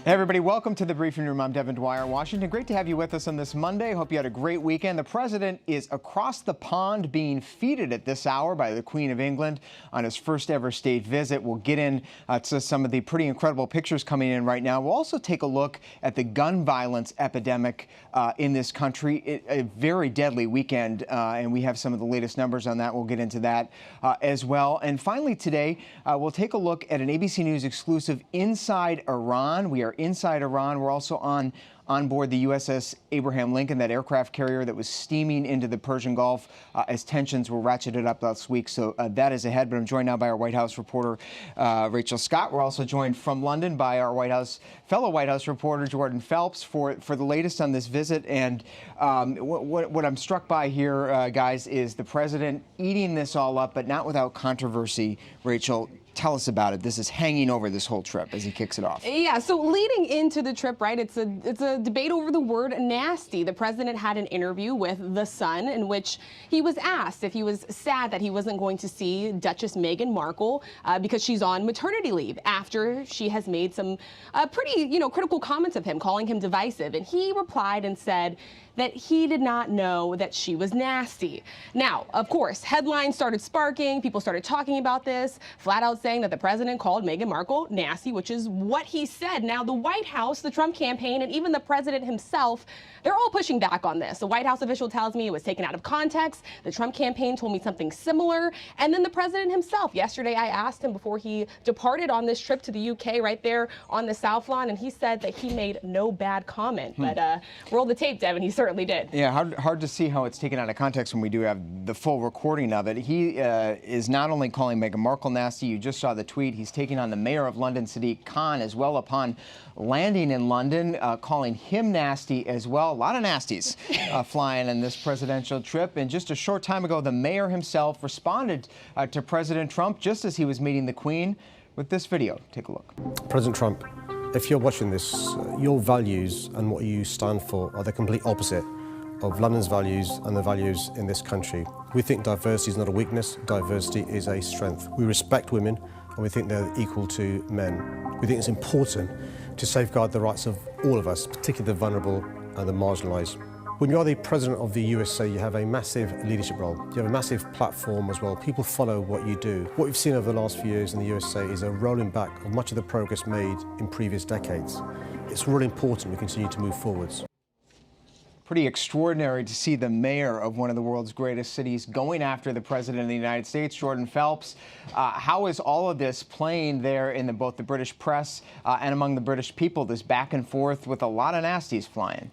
Hey everybody, welcome to the Briefing Room. I'm Devin Dwyer, Washington. Great to have you with us on this Monday. Hope you had a great weekend. The president is across the pond being feted at this hour by the Queen of England on his first ever state visit. We'll get in to some of the pretty incredible pictures coming in right now. We'll also take a look at the gun violence epidemic in this country. A very deadly weekend, and we have some of the latest numbers on that. We'll get into that as well. And finally today, we'll take a look at an ABC News exclusive inside Iran. We are inside Iran. We're also on board the USS Abraham Lincoln, that aircraft carrier that was steaming into the Persian Gulf as tensions were ratcheted up last week. So that is ahead. But I'm joined now by our White House reporter, Rachel Scott. We're also joined from London by our fellow White House reporter, Jordan Phelps, for the latest on this visit. And what I'm struck by here, guys, is the president eating this all up, but not without controversy. Rachel, tell us about it. This is hanging over this whole trip as he kicks it off. Yeah, so leading into the trip, right, it's a debate over the word nasty. The president had an interview with The Sun in which he was asked if he was sad that he wasn't going to see Duchess Meghan Markle because she's on maternity leave after she has made some pretty, critical comments of him, calling him divisive. And he replied and said that he did not know that she was nasty. Now, of course, headlines started sparking. People started talking about this, flat out saying that the president called Meghan Markle nasty, which is what he said. Now, the White House, the Trump campaign, and even the president himself, they're all pushing back on this. The White House official tells me it was taken out of context. The Trump campaign told me something similar. And then the president himself, yesterday I asked him before he departed on this trip to the UK right there on the South Lawn, and he said that he made no bad comment. But roll the tape, Devin, he certainly did. Yeah, hard to see how it's taken out of context when we do have the full recording of it. He is not only calling Meghan Markle nasty, you just saw the tweet, he's taking on the mayor of London, Sadiq Khan, as well upon landing in London, calling him nasty as well. A lot of nasties flying in this presidential trip. And just a short time ago, the mayor himself responded to President Trump just as he was meeting the Queen with this video. Take a look. President Trump, if you're watching this, your values and what you stand for are the complete opposite of London's values and the values in this country. We think diversity is not a weakness, diversity is a strength. We respect women and we think they're equal to men. We think it's important to safeguard the rights of all of us, particularly the vulnerable and the marginalised. When you are the president of the USA, you have a massive leadership role. You have a massive platform as well. People follow what you do. What we've seen over the last few years in the USA is a rolling back of much of the progress made in previous decades. It's really important we continue to move forwards. Pretty extraordinary to see the mayor of one of the world's greatest cities going after the president of the United States, Jordan Phelps. How is all of this playing there in both the British press and among the British people, this back and forth with a lot of nasties flying?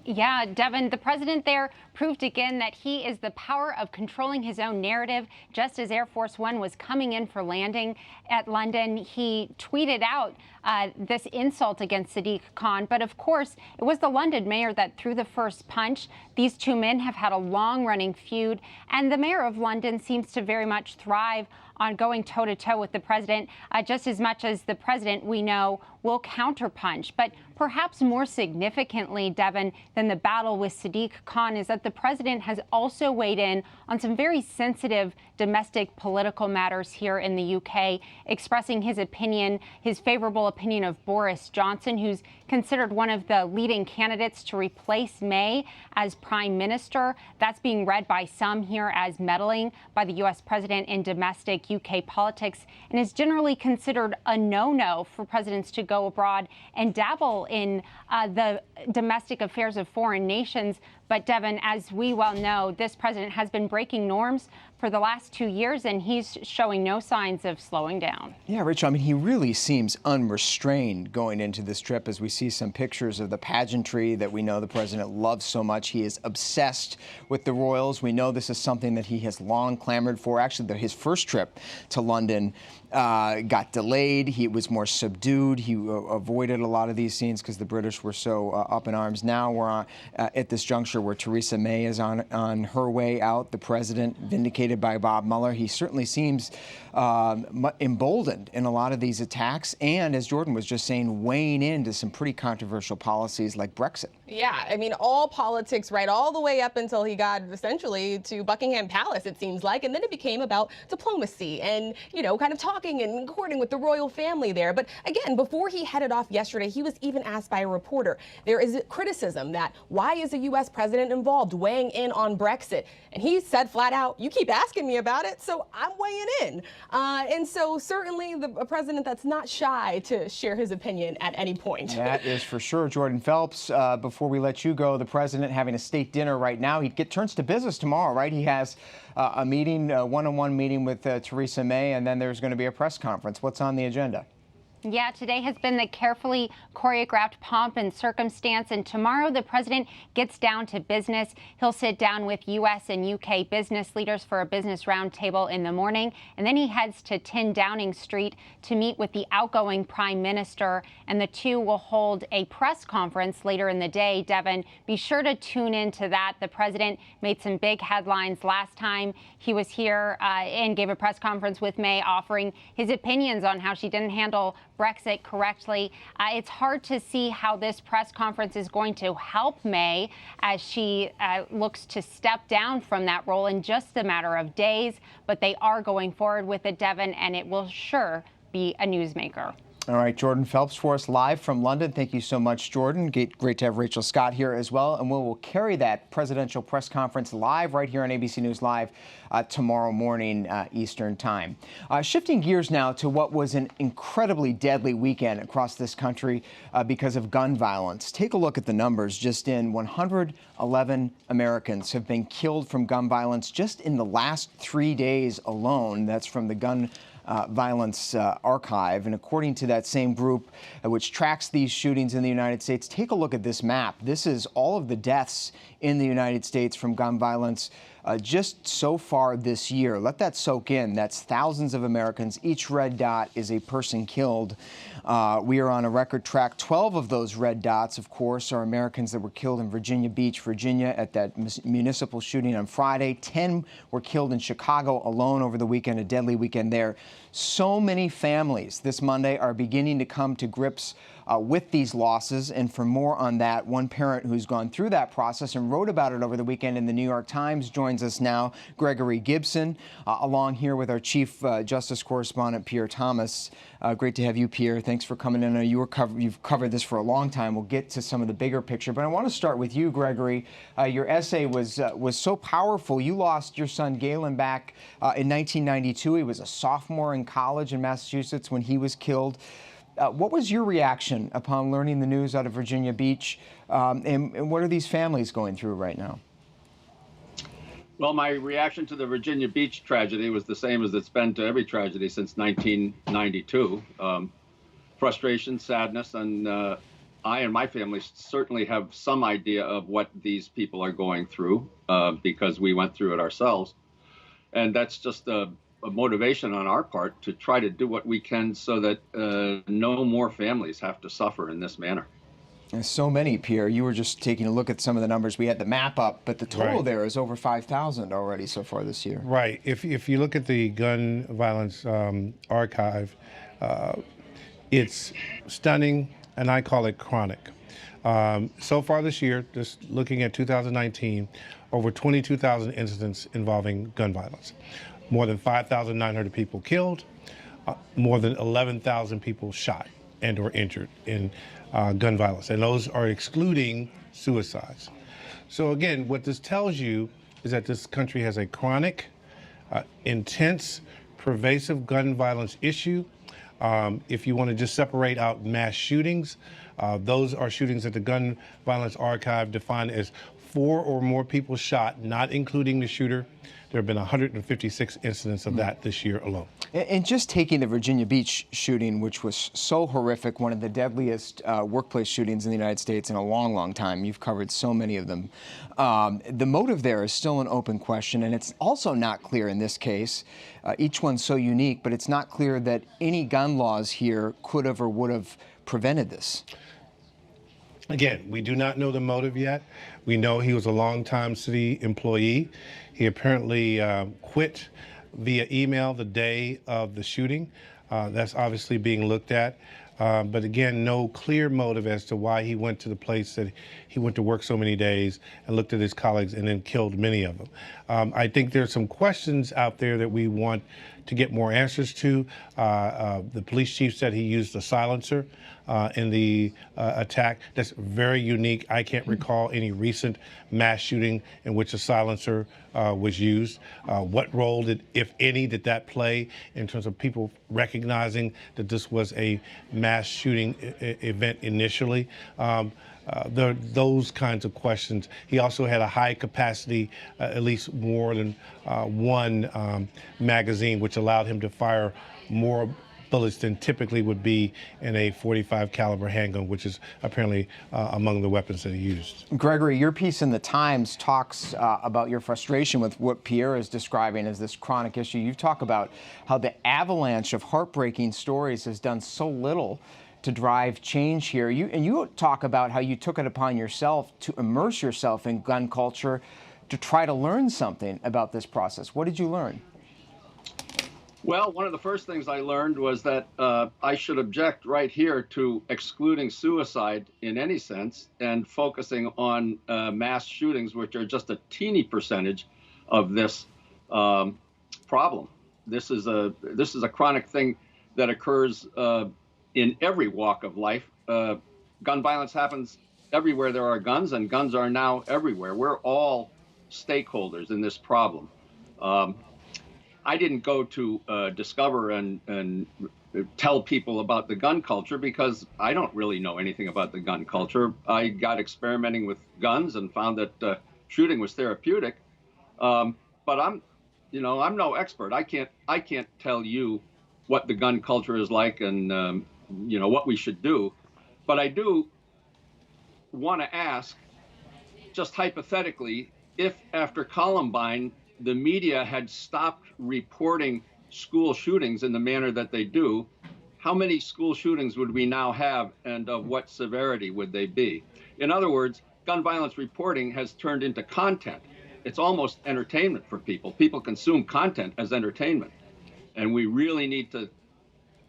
Yeah, Devin, the president there proved again that he is the power of controlling his own narrative. Just as Air Force One was coming in for landing at London, he tweeted out this insult against Sadiq Khan. But of course, it was the London mayor that threw the first punch. These two men have had a long-running feud, and the mayor of London seems to very much thrive on going toe-to-toe with the president, just as much as the president, we know, will counterpunch. But perhaps more significantly, Devin, than the battle with Sadiq Khan is that the president has also weighed in on some very sensitive domestic political matters here in the UK, expressing his opinion, his favorable opinion of Boris Johnson, who's considered one of the leading candidates to replace May as prime minister. That's being read by some here as meddling by the U.S. president in domestic UK politics, and is generally considered a no-no for presidents to go abroad and dabble in the domestic affairs of foreign nations. But Devin, as we well know, this president has been breaking norms for the last 2 years, and he's showing no signs of slowing down. Yeah, Rich, I mean, he really seems unrestrained going into this trip as we see some pictures of the pageantry that we know the president loves so much. He is obsessed with the royals. We know this is something that he has long clamored for. Actually, his first trip to London got delayed. He was more subdued. He avoided a lot of these scenes because the British were so up in arms. Now we're at this juncture where Theresa May is on her way out. The president vindicated created by Bob Mueller. He certainly seems emboldened in a lot of these attacks, and as Jordan was just saying, weighing into some pretty controversial policies like Brexit. Yeah, I mean, all politics, right, all the way up until he got essentially to Buckingham Palace, it seems like, and then it became about diplomacy and, you know, kind of talking and courting with the royal family there. But again, before he headed off yesterday, he was even asked by a reporter, there is criticism that why is the U.S. president involved weighing in on Brexit? And he said flat out, you keep asking me about it, so I'm weighing in. And so certainly a president that's not shy to share his opinion at any point. That is for sure. Jordan Phelps, before we let you go, the president having a state dinner right now. He turns to business tomorrow, right? He has a meeting, a one-on-one meeting with Theresa May, and then there's going to be a press conference. What's on the agenda? Yeah, today has been the carefully choreographed pomp and circumstance, and tomorrow the president gets down to business. He'll sit down with U.S. and U.K. business leaders for a business roundtable in the morning, and then he heads to 10 Downing Street to meet with the outgoing prime minister, and the two will hold a press conference later in the day. Devin, be sure to tune into that. The president made some big headlines last time he was here and gave a press conference with May, offering his opinions on how she didn't handle Brexit correctly. It's hard to see how this press conference is going to help May as she looks to step down from that role in just a matter of days. But they are going forward with it, Devin, and it will sure be a newsmaker. All right, Jordan Phelps for us live from London. Thank you so much, Jordan. Great to have Rachel Scott here as well. And we will carry that presidential press conference live right here on ABC News Live tomorrow morning Eastern Time. Shifting gears now to what was an incredibly deadly weekend across this country because of gun violence. Take a look at the numbers. Just in 111 Americans have been killed from gun violence just in the last 3 days alone. That's from the Gun Violence Archive. And according to that same group, which tracks these shootings in the United States, take a look at this map. This is all of the deaths in the United States from gun violence just so far this year. Let that soak in. That's thousands of Americans. Each red dot is a person killed. We are on a record track. 12 of those red dots, of course, are Americans that were killed in Virginia Beach, Virginia, at that municipal shooting on Friday. 10 were killed in Chicago alone over the weekend, a deadly weekend there. So many families this Monday are beginning to come to grips with these losses. And for more on that, one parent who's gone through that process and wrote about it over the weekend in the New York Times joins us now, Gregory Gibson, along here with our Chief Justice Correspondent, Pierre Thomas. Great to have you, Pierre. Thanks for coming in. You've covered this for a long time. We'll get to some of the bigger picture, but I want to start with you, Gregory. Your essay was so powerful. You lost your son Galen back in 1992. He was a sophomore in college in Massachusetts when he was killed. What was your reaction upon learning the news out of Virginia Beach, and what are these families going through right now? Well, my reaction to the Virginia Beach tragedy was the same as it's been to every tragedy since 1992. Frustration, sadness, and I and my family certainly have some idea of what these people are going through because we went through it ourselves. And that's just a motivation on our part to try to do what we can so that no more families have to suffer in this manner. There's so many, Pierre. You were just taking a look at some of the numbers. We had the map up, but the total there is over 5,000 already so far this year. Right. If you look at the Gun Violence Archive, it's stunning, and I call it chronic. So far this year, just looking at 2019, over 22,000 incidents involving gun violence. More than 5,900 people killed, more than 11,000 people shot and or injured in gun violence. And those are excluding suicides. So again, what this tells you is that this country has a chronic, intense, pervasive gun violence issue. If you want to just separate out mass shootings, those are shootings that the Gun Violence Archive defined as 4 or more people shot, not including the shooter. There have been 156 incidents of that this year alone. And just taking the Virginia Beach shooting, which was so horrific, one of the deadliest workplace shootings in the United States in a long, long time. You've covered so many of them. The motive there is still an open question, and it's also not clear in this case. Each one's so unique, but it's not clear that any gun laws here could have or would have prevented this. Again, we do not know the motive yet. We know he was a longtime city employee. He apparently quit via email the day of the shooting. That's obviously being looked at. But again, no clear motive as to why he went to the place that he went to work so many days and looked at his colleagues and then killed many of them. I think there's some questions out there that we want to get more answers to. The police chief said he used a silencer in the attack. That's very unique. I can't recall any recent mass shooting in which a silencer was used. What role did, if any, did that play in terms of people recognizing that this was a mass shooting event initially? Those kinds of questions. He also had a high capacity, at least more than one magazine, which allowed him to fire more bullets than typically would be in a .45 caliber handgun, which is apparently among the weapons that he used. Gregory, your piece in the Times talks about your frustration with what Pierre is describing as this chronic issue. You talk about how the avalanche of heartbreaking stories has done so little to drive change here. You talk about how you took it upon yourself to immerse yourself in gun culture to try to learn something about this process. What did you learn? Well, one of the first things I learned was that I should object right here to excluding suicide in any sense and focusing on mass shootings, which are just a teeny percentage of this problem. This is a chronic thing that occurs in every walk of life. Gun violence happens everywhere there are guns, and guns are now everywhere. We're all stakeholders in this problem. I didn't go to discover and tell people about the gun culture because I don't really know anything about the gun culture. I got experimenting with guns and found that shooting was therapeutic. But I'm no expert. I can't tell you what the gun culture is like and what we should do. But I do want to ask, just hypothetically, if after Columbine, the media had stopped reporting school shootings in the manner that they do, how many school shootings would we now have and of what severity would they be? In other words, gun violence reporting has turned into content. It's almost entertainment for people. People consume content as entertainment. And we really need to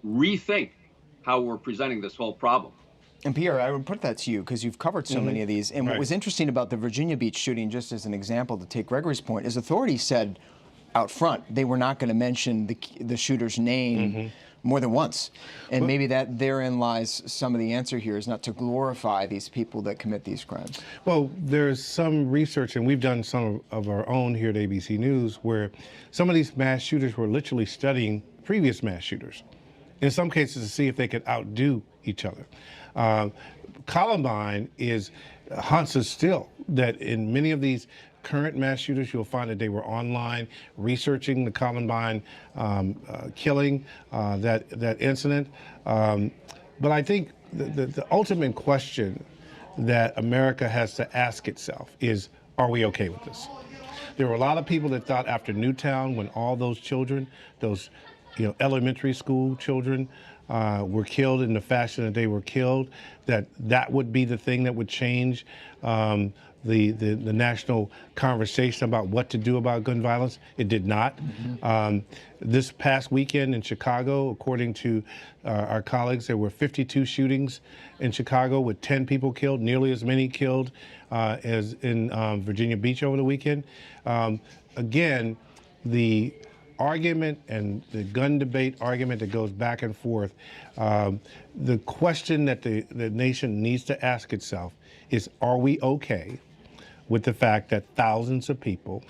rethink how we're presenting this whole problem. And Pierre, I would put that to you because you've covered so many of these. And what was interesting about the Virginia Beach shooting, just as an example to take Gregory's point, is authorities said out front they were not going to mention the shooter's name more than once. And maybe that therein lies some of the answer here, is not to glorify these people that commit these crimes. Well, there's some research, and we've done some of our own here at ABC News, where some of these mass shooters were literally studying previous mass shooters, in some cases to see if they could outdo each other. Columbine haunts us still, that in many of these current mass shooters, you'll find that they were online researching the Columbine killing, that incident. But I think the ultimate question that America has to ask itself is, are we okay with this? There were a lot of people that thought after Newtown, when all those children, those elementary school children, were killed in the fashion that they were killed, that would be the thing that would change the national conversation about what to do about gun violence. It did not. This past weekend in Chicago, according to our colleagues, there were 52 shootings in Chicago with 10 people killed, nearly as many killed as in Virginia Beach over the weekend. Again, the argument and the gun debate argument that goes back and forth, the question that the nation needs to ask itself is, are we okay with the fact that thousands of people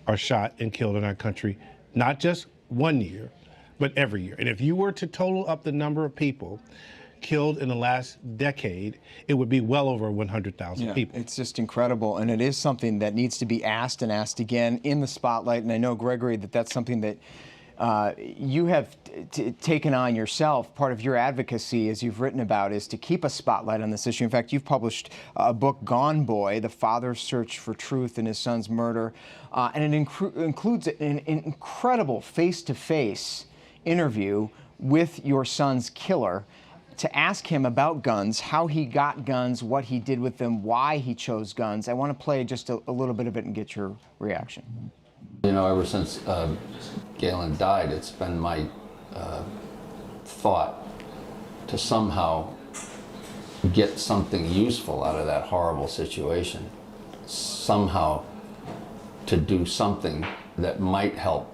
are shot and killed in our country, not just one year, but every year? And if you were to total up the number of people killed in the last decade, it would be well over 100,000 people. It's just incredible, and it is something that needs to be asked and asked again in the spotlight. And I know, Gregory, that's something that you have taken on yourself. Part of your advocacy, as you've written about, is to keep a spotlight on this issue. In fact, you've published a book, Gone Boy, The Father's Search for Truth in His Son's Murder, and it includes an incredible face-to-face interview with your son's killer. to ask him about guns, how he got guns, what he did with them, why he chose guns. I want to play just a little bit of it and get your reaction. You know, ever since Galen died, it's been my thought to somehow get something useful out of that horrible situation. Somehow to do something that might help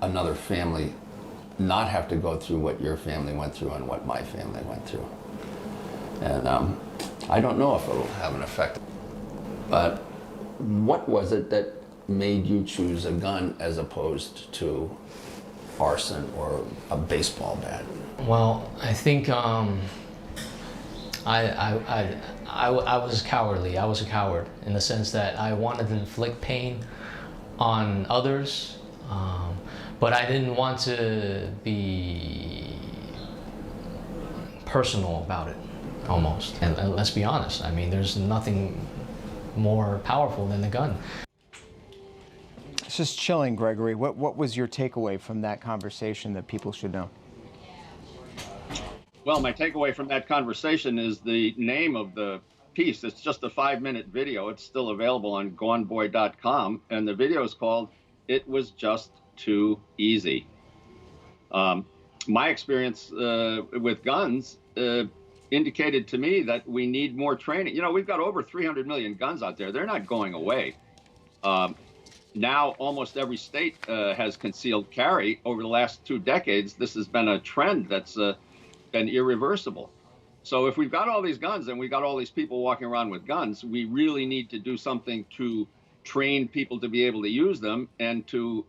another family not have to go through what your family went through and what my family went through. And I don't know if it'll have an effect. But what was it that made you choose a gun as opposed to arson or a baseball bat? Well, I think I was cowardly. I was a coward in the sense that I wanted to inflict pain on others, but I didn't want to be personal about it, almost. And let's be honest, I mean, there's nothing more powerful than the gun. It's just chilling, Gregory. What was your takeaway from that conversation that people should know? Well, my takeaway from that conversation is the name of the piece. It's just a 5-minute video. It's still available on goneboy.com. And the video is called "It Was Just Too Easy." My experience with guns indicated to me that we need more training. You know, we've got over 300 million guns out there. They're not going away. Now, almost every state has concealed carry. Over the last 2 decades, this has been a trend that's been irreversible. So if we've got all these guns and we've got all these people walking around with guns, we really need to do something to train people to be able to use them and to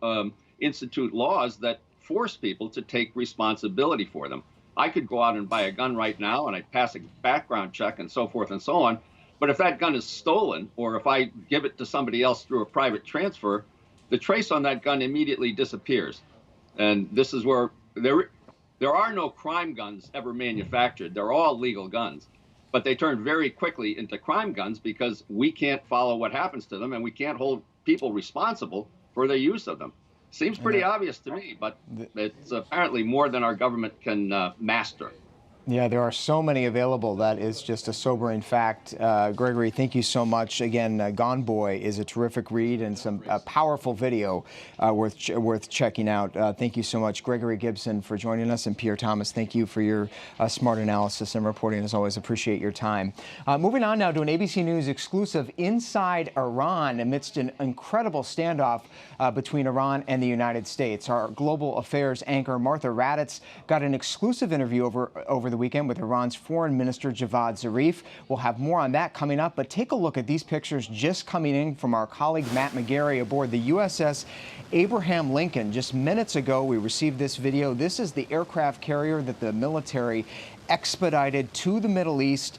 institute laws that force people to take responsibility for them. I could go out and buy a gun right now and I'd pass a background check and so forth and so on. But if that gun is stolen, or if I give it to somebody else through a private transfer, the trace on that gun immediately disappears. And this is where there are no crime guns ever manufactured. They're all legal guns. But they turn very quickly into crime guns because we can't follow what happens to them and we can't hold people responsible for their use of them. Seems pretty obvious to me, but it's apparently more than our government can master. Yeah, there are so many available. That is just a sobering fact. Gregory, thank you so much. Again, Gone Boy is a terrific read and a powerful video worth checking out. Thank you so much, Gregory Gibson, for joining us, and Pierre Thomas, thank you for your smart analysis and reporting. As always, appreciate your time. Moving on now to an ABC News exclusive inside Iran amidst an incredible standoff between Iran and the United States. Our global affairs anchor Martha Raddatz got an exclusive interview over the weekend with Iran's Foreign Minister Javad Zarif. We'll have more on that coming up, but take a look at these pictures just coming in from our colleague Matt McGarry aboard the USS Abraham Lincoln. Just minutes ago, we received this video. This is the aircraft carrier that the military expedited to the Middle East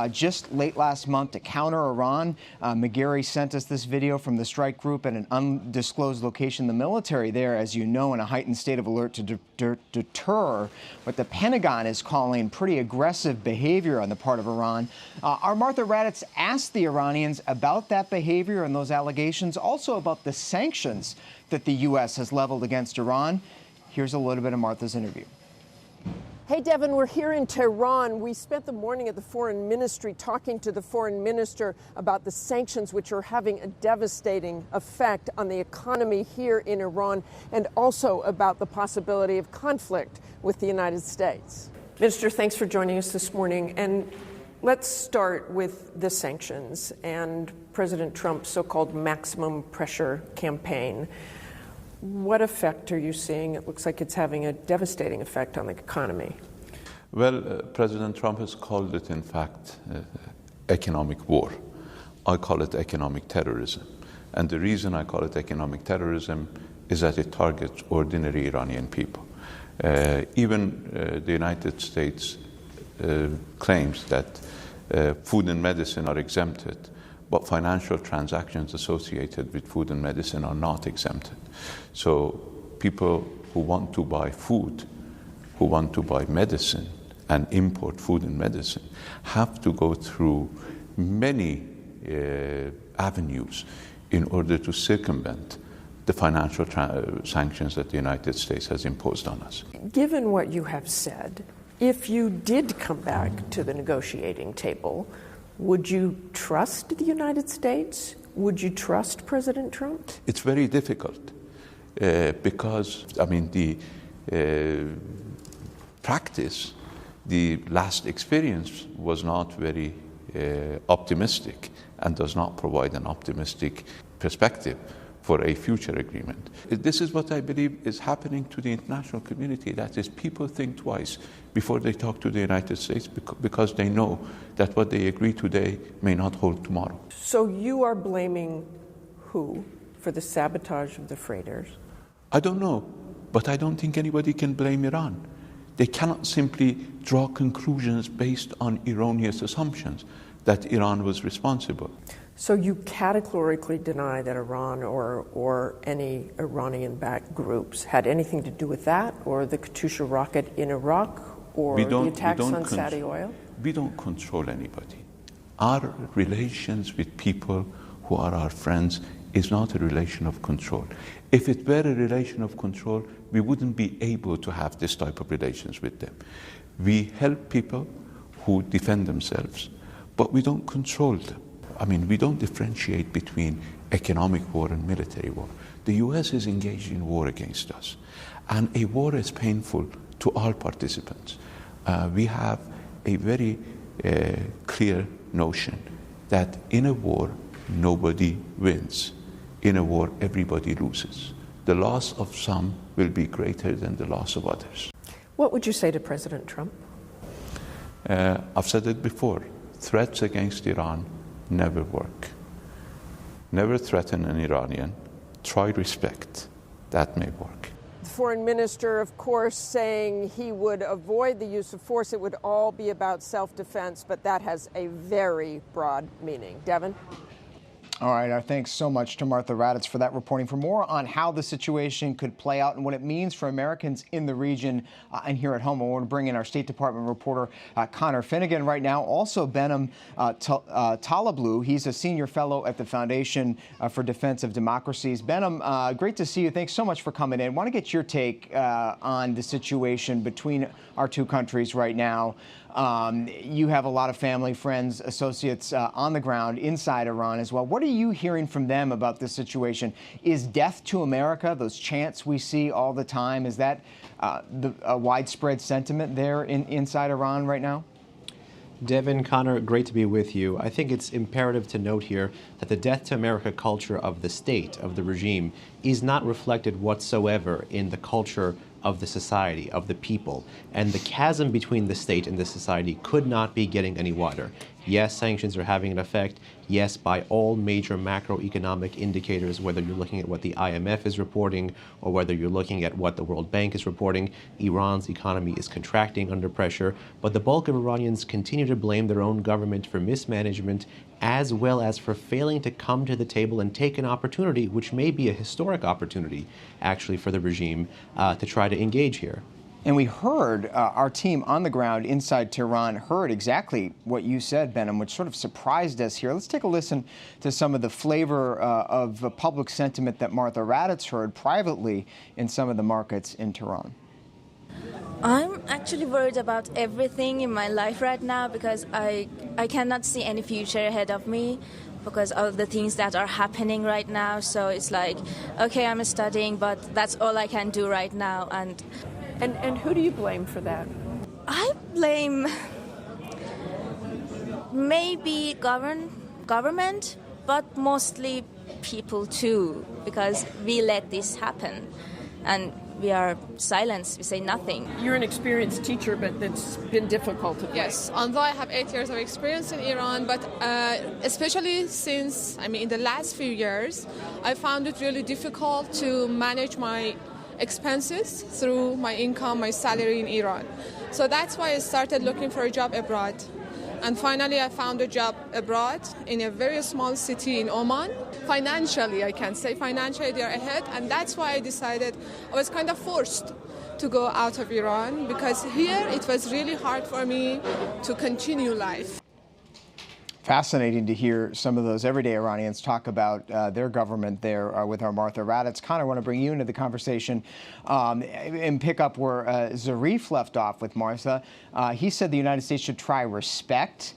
just late last month to counter Iran. McGarry sent us this video from the strike group at an undisclosed location. The military there, as you know, in a heightened state of alert to deter what the Pentagon is calling pretty aggressive behavior on the part of Iran. Our Martha Raddatz asked the Iranians about that behavior and those allegations, also about the sanctions that the U.S. has leveled against Iran. Here's a little bit of Martha's interview. Hey, Devin, we're here in Tehran. We spent the morning at the Foreign Ministry talking to the Foreign Minister about the sanctions, which are having a devastating effect on the economy here in Iran, and also about the possibility of conflict with the United States. Minister, thanks for joining us this morning. And let's start with the sanctions and President Trump's so-called maximum pressure campaign. What effect are you seeing? It looks like it's having a devastating effect on the economy. Well, President Trump has called it, in fact, economic war. I call it economic terrorism. And the reason I call it economic terrorism is that it targets ordinary Iranian people. Even the United States claims that food and medicine are exempted, but financial transactions associated with food and medicine are not exempted. So people who want to buy food, who want to buy medicine and import food and medicine have to go through many avenues in order to circumvent the financial sanctions that the United States has imposed on us. Given what you have said, If you did come back to the negotiating table, would you trust the United States? Would you trust President Trump? It's very difficult because, I mean, the practice, the last experience was not very optimistic and does not provide an optimistic perspective for a future agreement. This is what I believe is happening to the international community. That is, people think twice before they talk to the United States because they know that what they agree today may not hold tomorrow. So you are blaming who for the sabotage of the freighters? I don't know, but I don't think anybody can blame Iran. They cannot simply draw conclusions based on erroneous assumptions that Iran was responsible. So you categorically deny that Iran or any Iranian-backed groups had anything to do with that, or the Katyusha rocket in Iraq, or the attacks on Saudi oil? We don't control anybody. Our relations with people who are our friends is not a relation of control. If it were a relation of control, we wouldn't be able to have this type of relations with them. We help people who defend themselves, but we don't control them. I mean, we don't differentiate between economic war and military war. The US is engaged in war against us, and a war is painful to all participants. We have a very clear notion that in a war, nobody wins. In a war, everybody loses. The loss of some will be greater than the loss of others. What would you say to President Trump? I've said it before. Threats against Iran never work. Never threaten an Iranian. Try respect. That may work. The foreign minister, of course, saying he would avoid the use of force. It would all be about self-defense, but that has a very broad meaning. Devin? All right, thanks so much to Martha Raddatz for that reporting. For more on how the situation could play out and what it means for Americans in the region and here at home, I want to bring in our State Department reporter, Connor Finnegan, right now. Also, Behnam Talablu. He's a senior fellow at the Foundation for Defense of Democracies. Behnam, great to see you. Thanks so much for coming in. I want to get your take on the situation between our two countries right now. You have a lot of family, friends, associates on the ground inside Iran as well. What are you hearing from them about this situation? Is death to America, those chants we see all the time, is that a widespread sentiment there inside Iran right now? Devin, Connor, great to be with you. I think it's imperative to note here that the death to America culture of the state, of the regime, is not reflected whatsoever in the culture of the society, of the people. And the chasm between the state and the society could not be getting any wider. Yes, sanctions are having an effect. Yes, by all major macroeconomic indicators, whether you're looking at what the IMF is reporting or whether you're looking at what the World Bank is reporting, Iran's economy is contracting under pressure. But the bulk of Iranians continue to blame their own government for mismanagement as well as for failing to come to the table and take an opportunity, which may be a historic opportunity, actually, for the regime to try to engage here. And we heard, our team on the ground inside Tehran heard exactly what you said, Behnam, which sort of surprised us here. Let's take a listen to some of the flavor of public sentiment that Martha Raddatz heard privately in some of the markets in Tehran. I'm actually worried about everything in my life right now because I cannot see any future ahead of me because of the things that are happening right now. So it's like, okay, I'm studying, but that's all I can do right now. And who do you blame for that? I blame maybe government, but mostly people too, because we let this happen. And we are silent, we say nothing. You're an experienced teacher, but it's been difficult to play. Yes, although I have 8 years of experience in Iran, but especially since, in the last few years, I found it really difficult to manage my expenses through my income, my salary in Iran. So that's why I started looking for a job abroad. And finally, I found a job abroad in a very small city in Oman. Financially, I can say financially they're ahead. And that's why I decided I was kind of forced to go out of Iran because here it was really hard for me to continue life. Fascinating to hear some of those everyday Iranians talk about their government there with our Martha Raddatz. Connor, I want to bring you into the conversation and pick up where Zarif left off with Martha. He said the United States should try respect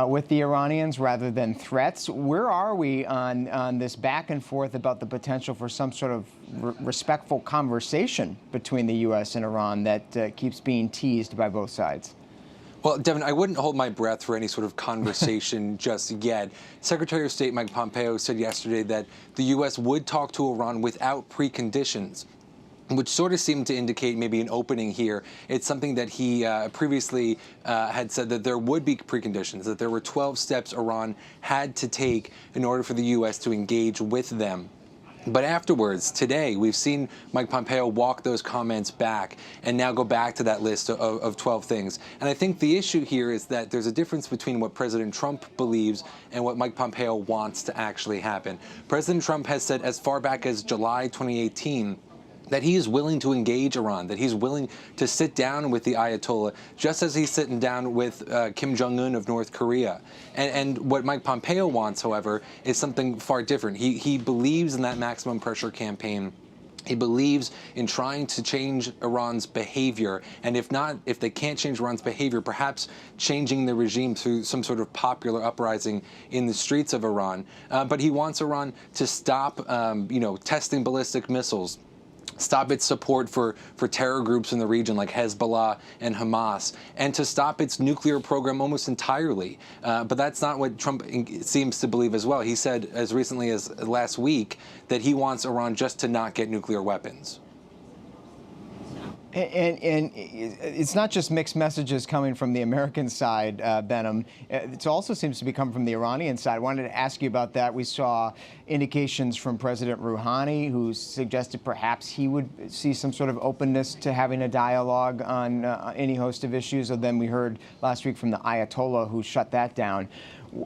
with the Iranians rather than threats. Where are we on this back and forth about the potential for some sort of respectful conversation between the U.S. and Iran that keeps being teased by both sides? Well, Devin, I wouldn't hold my breath for any sort of conversation just yet. Secretary of State Mike Pompeo said yesterday that the U.S. would talk to Iran without preconditions, which sort of seemed to indicate maybe an opening here. It's something that he previously had said that there would be preconditions, that there were 12 steps Iran had to take in order for the U.S. to engage with them. But afterwards, today, we've seen Mike Pompeo walk those comments back and now go back to that list of 12 things. And I think the issue here is that there's a difference between what President Trump believes and what Mike Pompeo wants to actually happen. President Trump has said as far back as July 2018 that he is willing to engage Iran, that he's willing to sit down with the Ayatollah, just as he's sitting down with Kim Jong-un of North Korea. And what Mike Pompeo wants, however, is something far different. He believes in that maximum pressure campaign. He believes in trying to change Iran's behavior, and if they can't change Iran's behavior, perhaps changing the regime through some sort of popular uprising in the streets of Iran. But he wants Iran to stop, testing ballistic missiles, stop its support for terror groups in the region like Hezbollah and Hamas, and to stop its nuclear program almost entirely. But that's not what Trump seems to believe as well. He said as recently as last week that he wants Iran just to not get nuclear weapons. And it's not just mixed messages coming from the American side, Benham. It also seems to be coming from the Iranian side. I wanted to ask you about that. We saw indications from President Rouhani, who suggested perhaps he would see some sort of openness to having a dialogue on any host of issues. And then we heard last week from the Ayatollah, who shut that down.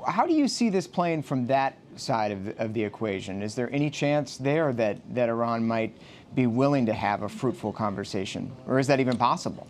How do you see this playing from that side of the equation? Is there any chance there that Iran might be willing to have a fruitful conversation? Or is that even possible?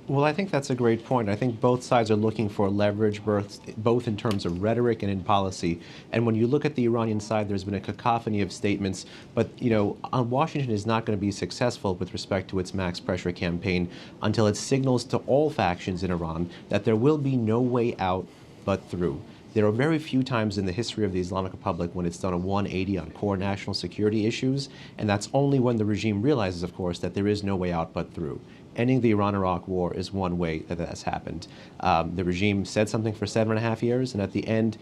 Well, I think that's a great point. I think both sides are looking for leverage, both in terms of rhetoric and in policy. And when you look at the Iranian side, there's been a cacophony of statements. But, Washington is not going to be successful with respect to its max pressure campaign until it signals to all factions in Iran that there will be no way out but through. There are very few times in the history of the Islamic Republic when it's done a 180 on core national security issues, and that's only when the regime realizes, of course, that there is no way out but through. Ending the Iran-Iraq war is one way that has happened. The regime said something for 7.5 years, and at the end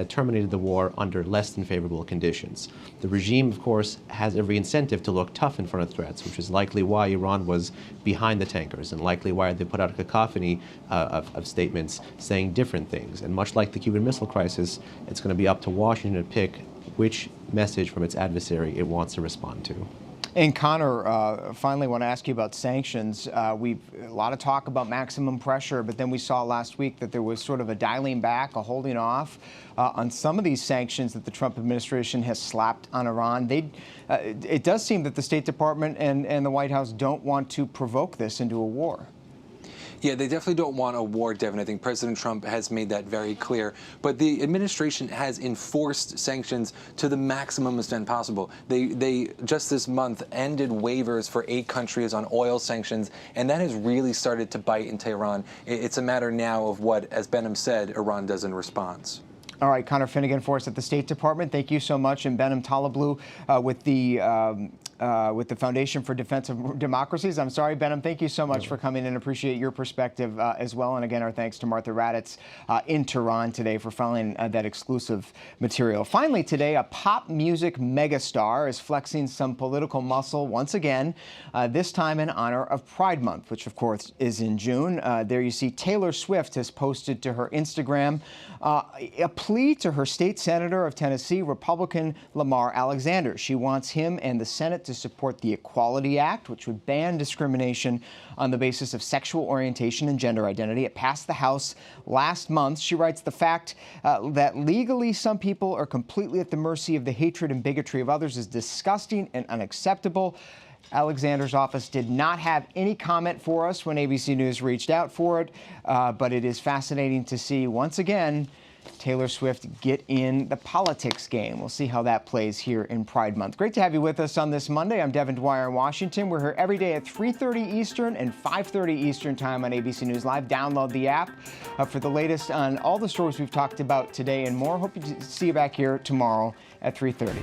terminated the war under less than favorable conditions. The regime, of course, has every incentive to look tough in front of threats, which is likely why Iran was behind the tankers and likely why they put out a cacophony of statements saying different things. And much like the Cuban Missile Crisis, it's going to be up to Washington to pick which message from its adversary it wants to respond to. And Connor, finally, want to ask you about sanctions. We've a lot of talk about maximum pressure, but then we saw last week that there was sort of a dialing back, a holding off on some of these sanctions that the Trump administration has slapped on Iran. It does seem that the State Department and the White House don't want to provoke this into a war. Yeah, they definitely don't want a war, Devin. I think President Trump has made that very clear. But the administration has enforced sanctions to the maximum extent possible. They just this month ended waivers for 8 countries on oil sanctions, and that has really started to bite into Iran. It's a matter now of what, as Benham said, Iran does in response. All right, Connor Finnegan for us at the State Department. Thank you so much. And Benham Talablu with the Foundation for Defense of Democracies. I'm sorry, Benham, thank you so much for coming and appreciate your perspective as well. And again, our thanks to Martha Raddatz in Tehran today for filing that exclusive material. Finally today, a pop music megastar is flexing some political muscle once again, this time in honor of Pride Month, which of course is in June. There you see Taylor Swift has posted to her Instagram a plea to her state senator of Tennessee, Republican Lamar Alexander. She wants him and the Senate to support the Equality Act, which would ban discrimination on the basis of sexual orientation and gender identity. It passed the House last month. She writes, the fact that legally some people are completely at the mercy of the hatred and bigotry of others is disgusting and unacceptable. Alexander's office did not have any comment for us when ABC News reached out for it, but it is fascinating to see once again Taylor Swift get in the politics game. We'll see how that plays here in Pride Month. Great to have you with us on this Monday. I'm Devin Dwyer in Washington. We're here every day at 3:30 Eastern and 5:30 Eastern time on ABC News Live. Download the app for the latest on all the stories we've talked about today and more. Hope to see you back here tomorrow at 3:30.